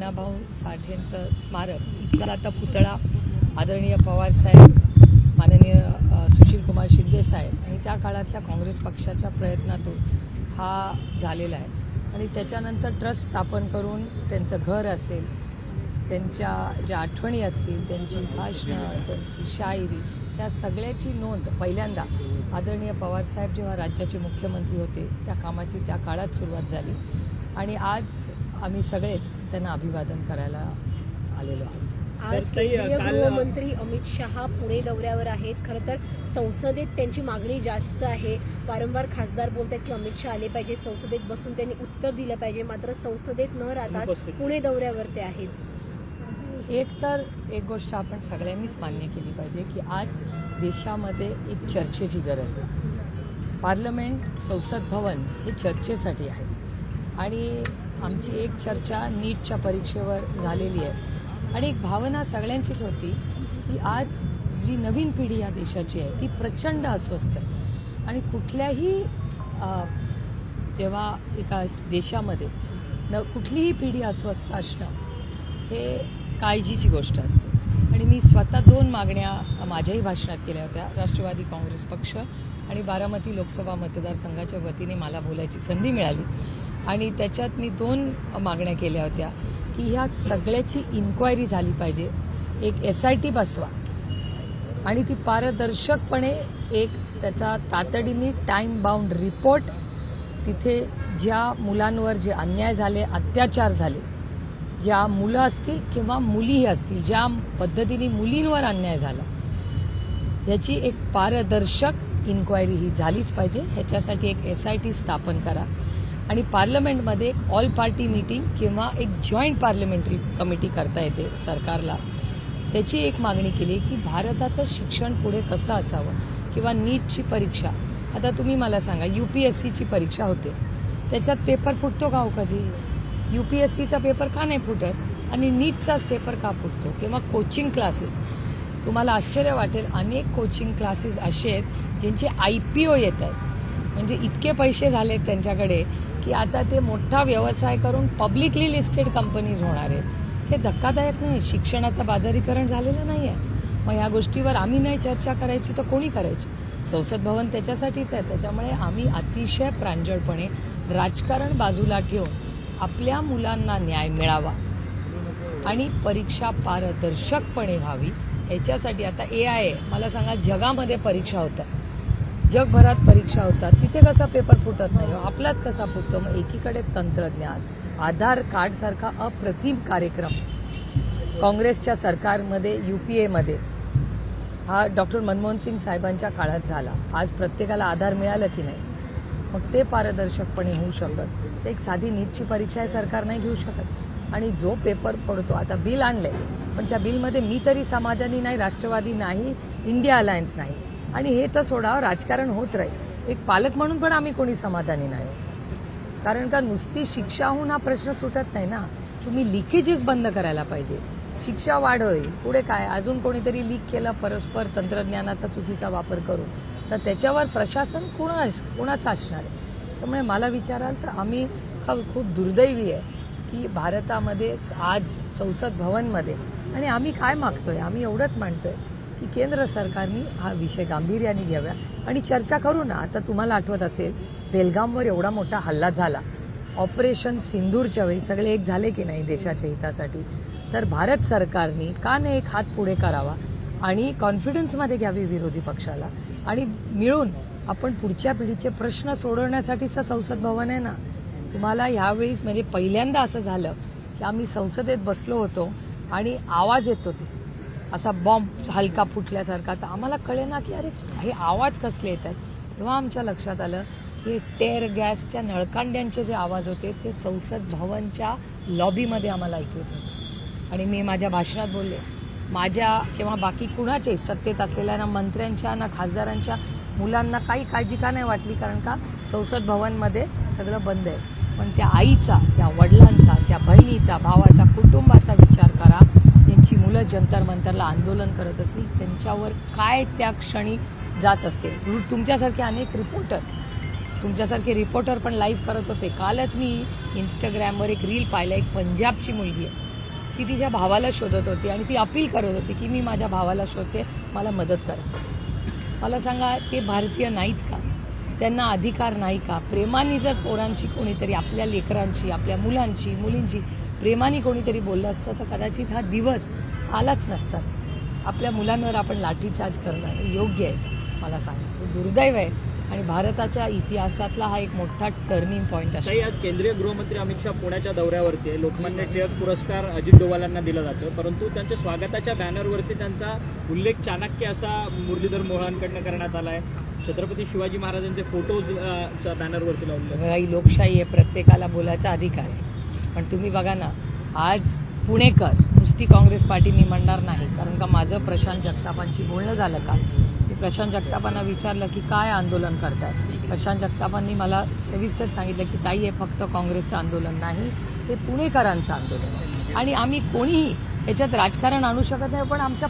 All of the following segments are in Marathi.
नानाभाऊ साठेंचं स्मारक इथला आता पुतळा आदरणीय पवारसाहेब, माननीय सुशीलकुमार शिंदे साहेब आणि त्या काळातल्या काँग्रेस पक्षाच्या प्रयत्नातून हा झालेला आहे आणि त्याच्यानंतर ट्रस्ट स्थापन करून त्यांचं घर असेल, त्यांच्या ज्या आठवणी असतील, त्यांची भाषणं, त्यांची शायरी, त्या सगळ्याची नोंद पहिल्यांदा आदरणीय पवारसाहेब जेव्हा राज्याचे मुख्यमंत्री होते त्या कामाची त्या काळात सुरुवात झाली आणि आज आम्ही सगळेच त्यांना अभिवादन करायला आलेलो आहोत. आज केंद्रीय गृहमंत्री अमित शहा पुणे दौऱ्यावर आहेत. खरं तर संसदेत त्यांची मागणी जास्त आहे. वारंवार खासदार बोलतात की अमित शहा आले पाहिजे, संसदेत बसून त्यांनी उत्तर दिलं पाहिजे, मात्र संसदेत न राहता पुणे दौऱ्यावर ते आहेत. एक गोष्ट आपण सगळ्यांनीच मान्य केली पाहिजे की आज देशामध्ये एक चर्चेची गरज आहे. पार्लमेंट, संसद भवन हे चर्चेसाठी आहे आणि आमची एक चर्चा नीटच्या परीक्षेवर झालेली आहे आणि एक भावना सगळ्यांचीच होती की आज जी नवीन पिढी या देशाची आहे ती प्रचंड अस्वस्थ आहे आणि कुठल्याही जेव्हा एका देशामध्ये कुठलीही पिढी अस्वस्थ असणं हे काळजीची गोष्ट असते आणि मी स्वतः 2 मागण्या माझ्याही भाषणात केल्या होत्या. राष्ट्रवादी काँग्रेस पक्ष आणि बारामती लोकसभा मतदारसंघाच्या वतीने मला बोलायची संधी मिळाली आणि त्याच्यात मी 2 मागण्या केल्या होत्या की ह्या सगळ्याची इन्क्वायरी झाली पाहिजे. एक SIT बसवा आणि ती पारदर्शकपणे एक त्याचा तातडीने टाईम बाउंड रिपोर्ट, तिथे ज्या मुलांवर जे अन्याय झाले, अत्याचार झाले, ज्या मुलं असतील किंवा मुलीही असतील, ज्या पद्धतीने मुलींवर अन्याय झाला ह्याची एक पारदर्शक इन्क्वायरी ही झालीच पाहिजे. ह्याच्यासाठी एक SIT स्थापन करा आणि पार्लमेंटमध्ये एक ऑल पार्टी मीटिंग किंवा एक जॉईंट पार्लमेंटरी कमिटी करता येते सरकारला. त्याची एक मागणी केली की भारताचं शिक्षण पुढे कसं असावं किंवा नीटची परीक्षा. आता तुम्ही मला सांगा, UPSCची परीक्षा होते, त्याच्यात पेपर फुटतो का हो कधी? UPSCचा पेपर का नाही फुटत आणि नीटचाच पेपर का फुटतो? किंवा कोचिंग क्लासेस, तुम्हाला आश्चर्य वाटेल, अनेक कोचिंग क्लासेस असे आहेत ज्यांचे IPO येत आहेत, म्हणजे इतके पैसे झालेत त्यांच्याकडे की आता ते मोठा व्यवसाय करून पब्लिकली लिस्टेड कंपनीज होणार आहेत. हे धक्कादायक नाही, शिक्षणाचं बाजारीकरण झालेलं नाही आहे. मग ह्या गोष्टीवर आम्ही नाही चर्चा करायची तर कोणी करायची? संसद भवन त्याच्यासाठीच आहे. त्याच्यामुळे आम्ही अतिशय प्रांजळपणे राजकारण बाजूला ठेवून आपल्या मुलांना न्याय मिळावा आणि परीक्षा पारदर्शकपणे व्हावी याच्यासाठी आता AI, मला सांगा, जगामध्ये परीक्षा होतात, जगभरात परीक्षा होतात, तिथे कसा पेपर फुटत नाही, आपलाच कसा फुटतो? मग एकीकडे तंत्रज्ञान, आधार कार्ड सारखा अप्रतिम कार्यक्रम काँग्रेसच्या सरकारमध्ये, UPAमध्ये हा डॉक्टर मनमोहन सिंग साहेबांच्या काळात झाला. आज प्रत्येकाला आधार मिळालं की नाही? मग ते पारदर्शकपणे होऊ शकत. एक साधी नीटची परीक्षा हे सरकार नाही घेऊ शकत आणि जो पेपर पडतो, आता बिल आणलंय पण त्या बिलमध्ये मी तरी समाधानी नाही, राष्ट्रवादी नाही, इंडिया अलायन्स नाही आणि हे तर सोडावं, राजकारण होत राहील. एक पालक म्हणून पण आम्ही कोणी समाधानी नाही, कारण का नुसती शिक्षा होऊन हा प्रश्न सुटत नाही ना. तुम्ही लिकेजेस बंद करायला पाहिजे, शिक्षा वाढवेल. पुढे काय, अजून कोणीतरी लीक केलं परस्पर तंत्रज्ञानाचा चुकीचा वापर करून, तर त्याच्यावर प्रशासन कोणाचं असणार आहे? त्यामुळे मला विचाराल तर आम्ही खूप दुर्दैवी आहे की भारतामध्ये आज संसद भवनमध्ये, आणि आम्ही काय मागतोय, आम्ही एवढंच मानतोय की केंद्र सरकारने हा विषय गांभीर्याने घ्यावा आणि चर्चा करू ना. आता तुम्हाला आठवत असेल, बेलगामवर एवढा मोठा हल्ला झाला, ऑपरेशन सिंदूरच्या वेळी सगळे एक झाले की नाही देशाच्या हितासाठी? तर भारत सरकारने का नाही एक हात पुढे करावा आणि कॉन्फिडन्समध्ये घ्यावी विरोधी पक्षाला आणि मिळून आपण पुढच्या पिढीचे प्रश्न सोडवण्यासाठीचं संसद भवन आहे ना. तुम्हाला ह्यावेळीच म्हणजे पहिल्यांदा असं झालं की आम्ही संसदेत बसलो होतो आणि आवाज येत होते असा बॉम्ब हलका फुटल्यासारखा, तर आम्हाला कळेना की अरे हे आवाज कसले येत आहेत. तेव्हा आमच्या लक्षात आलं की टेअर गॅसच्या नळकांड्यांचे जे आवाज होते ते संसद भवनच्या लॉबीमध्ये आम्हाला ऐकू येत होते आणि मी माझ्या भाषणात बोलले, माझ्या किंवा बाकी कुणाचे सत्तेत असलेल्या ना मंत्र्यांच्या ना खासदारांच्या मुलांना काही काळजी का नाही वाटली, कारण का संसद भवनमध्ये सगळं बंद आहे. पण त्या आईचा, त्या वडिलांचा, त्या बहिणीचा, भावाचा, कुटुंबाचा विचार करा. त्यांची मुलं जंतर मंतरला आंदोलन करत असतील, त्यांच्यावर काय त्या क्षणी जात असतील. तुमच्यासारखे अनेक रिपोर्टर पण लाईव्ह करत होते. कालच मी इंस्टाग्रामवर एक रील पाहिलं, एक पंजाबची मुलगी आहे, ती तिच्या भावाला शोधत होती आणि ती अपील करत होती की मी माझ्या भावाला शोधते, मला मदत करा. मला सांगा, ते भारतीय नाहीत का? त्यांना अधिकार नाही का? प्रेमाने जर पोरांशी कोणीतरी, आपल्या लेकरांशी, आपल्या मुलांची मुलींची प्रेमाने कोणीतरी बोललं असतं तर कदाचित हा दिवस आलाच नसता. आपल्या मुलांवर आपण लाठीचार्ज करणं हे योग्य आहे, मला सांगा. दुर्दैव आहे आणि भारताच्या इतिहासातला हा एक मोठा टर्निंग पॉईंट आहे. आज केंद्रीय गृहमंत्री अमित शहा पुण्याच्या दौऱ्यावरती आहे. लोकमान्य टिळक पुरस्कार अजित डोवालांना दिला जातो, परंतु त्यांच्या स्वागताच्या बॅनरवरती त्यांचा उल्लेख चाणक्य असा मुरलीधर मोहोळांकडनं करण्यात आला आहे. छत्रपती शिवाजी महाराजांचे फोटोज बॅनरवरती लावले. ही लोकशाही आहे, प्रत्येकाला बोलायचा अधिकार आहे. पण तुम्ही बघा ना, आज पुणेकर, नुसती काँग्रेस पार्टी मी म्हणणार नाही, कारण का माझं प्रशांत जगतापांशी बोलणं झालं का, मी प्रशांत जगतापांना विचारलं की काय आंदोलन करताय. प्रशांत जगतापांनी मला सविस्तर सांगितलं की ताई, हे फक्त काँग्रेसचं आंदोलन नाही, हे पुणेकरांचं आंदोलन आहे आणि आम्ही कोणीही याच्यात राजकारण आणू शकत नाही. पण आमच्या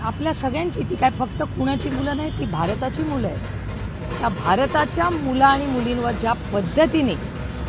आपल्या सगळ्यांची, ती काय फक्त पुण्याची मुलं नाही, ती भारताची मुलं आहेत. त्या भारताच्या मुलं आणि मुलींवर ज्या पद्धतीने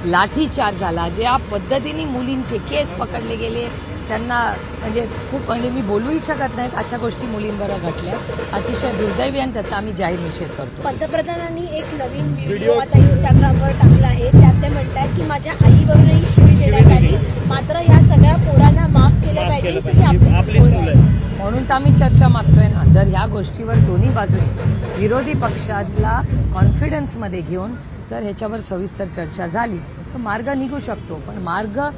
लाठीचार्ज झाला, ज्या पद्धतीने मुलींचे केस पकडले गेले, त्यांना म्हणजे मी बोलूही शकत नाही, अशा गोष्टी मुलींबरोबर घडल्या. अतिशय दुर्दैवी आणि त्याचा आम्ही जाहीर निषेध करतो. पंतप्रधानांनी एक नवीन व्हिडिओ आता इंस्टाग्रामवर टाकला आहे. त्यात ते म्हणतात की माझ्या आईवरूनही शिवी देण्यात आली, मात्र या सगळ्या पोरांना माफ केलं पाहिजे, ही सगळी आपलीच पोरं आहेत. म्हणून तर आम्ही चर्चा मागतोय ना. जर ह्या गोष्टीवर दोन्ही बाजूने विरोधी पक्षाला कॉन्फिडन्समध्ये घेऊन जर ह्याच्यावर सविस्तर चर्चा झाली तर मार्ग निघू शकतो. पण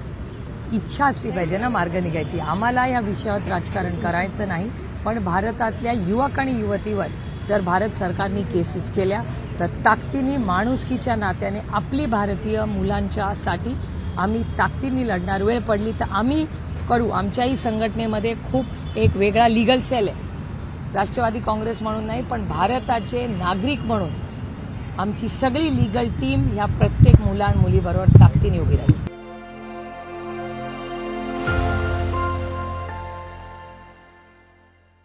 इच्छा असली पाहिजे ना मार्ग निघायची. आम्हाला या विषयावर राजकारण करायचं नाही, पण भारतातल्या युवक आणि युवतीवर जर भारत सरकारने केसेस केल्या तर ताकदीने, माणुसकीच्या नात्याने आपली भारतीय मुलांच्यासाठी आम्ही ताकदीने लढणार. वेळ पडली तर आम्ही करू. आमच्याही संघटनेमध्ये खूप एक वेगळा लिगल सेल आहे, राष्ट्रवादी काँग्रेस म्हणून नाही, पण भारताचे नागरिक म्हणून आमची सगळी लिगल टीम ह्या प्रत्येक मुला मुलीबरोबर ताकदीने उभी राहील.